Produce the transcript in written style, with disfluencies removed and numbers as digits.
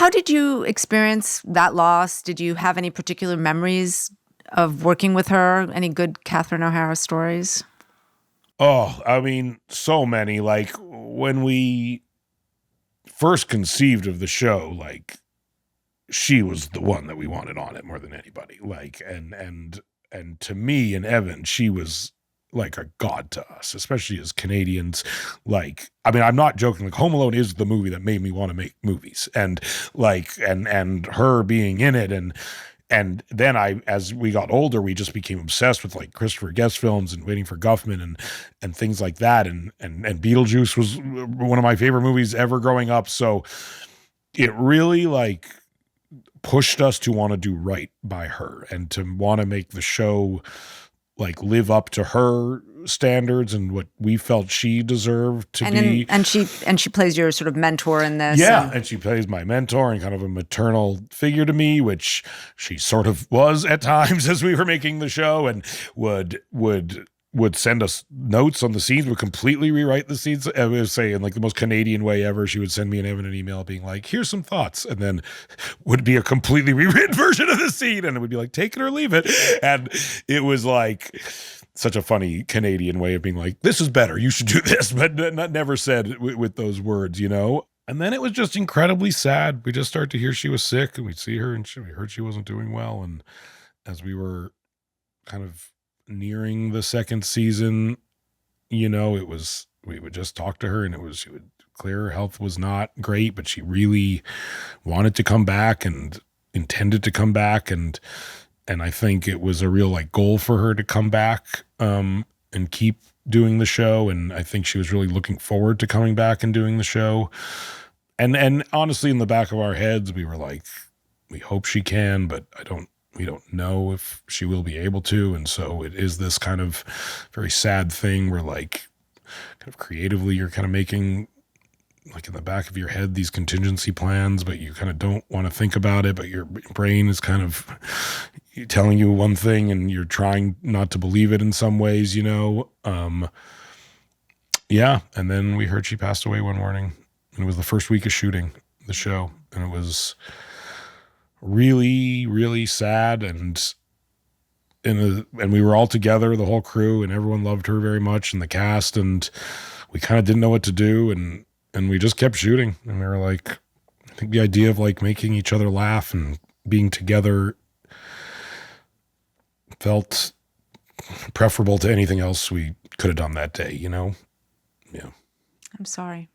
how did you experience that loss? Did you have any particular memories of working with her? Any good Catherine O'Hara stories? Oh, I mean, so many. Like when we first conceived of the show, like she was the one that we wanted on it more than anybody. Like, and to me and Evan, she was like a god to us, especially as Canadians. Like, I mean, I'm not joking. Like, Home Alone is the movie that made me want to make movies, and like, and her being in it, and then as we got older, we just became obsessed with like Christopher Guest films and Waiting for Guffman and things like that, and Beetlejuice was one of my favorite movies ever growing up. So it really like pushed us to want to do right by her and to want to make the show like live up to her standards and what we felt she deserved to be. And she plays your sort of mentor in this. Yeah, and she plays my mentor and kind of a maternal figure to me, which she sort of was at times as we were making the show, and would send us notes on the scenes, would completely rewrite the scenes. I would say in like the most Canadian way ever, she would send me and Evan an email being like, here's some thoughts. And then would be a completely rewritten version of the scene. And it would be like, take it or leave it. And it was like such a funny Canadian way of being like, this is better. You should do this. But never said with those words, you know? And then it was just incredibly sad. We just started to hear she was sick and we'd see her and we heard she wasn't doing well. And as we were kind of nearing the second season, you know, we would just talk to her and she would clear her health was not great, but she really wanted to come back and intended to come back. And I think it was a real like goal for her to come back, and keep doing the show. And I think she was really looking forward to coming back and doing the show. And honestly, in the back of our heads, we were like, we hope she can, but we don't know if she will be able to. And so it is this kind of very sad thing where like kind of creatively you're kind of making like in the back of your head these contingency plans, but you kind of don't want to think about it, but your brain is kind of telling you one thing and you're trying not to believe it in some ways, you know? Yeah. And then we heard she passed away one morning, and it was the first week of shooting the show. And it was really, really sad. And we were all together, the whole crew, and everyone loved her very much, and the cast, and we kind of didn't know what to do. And we just kept shooting. And we were like, I think the idea of like making each other laugh and being together felt preferable to anything else we could have done that day, you know? Yeah. I'm sorry.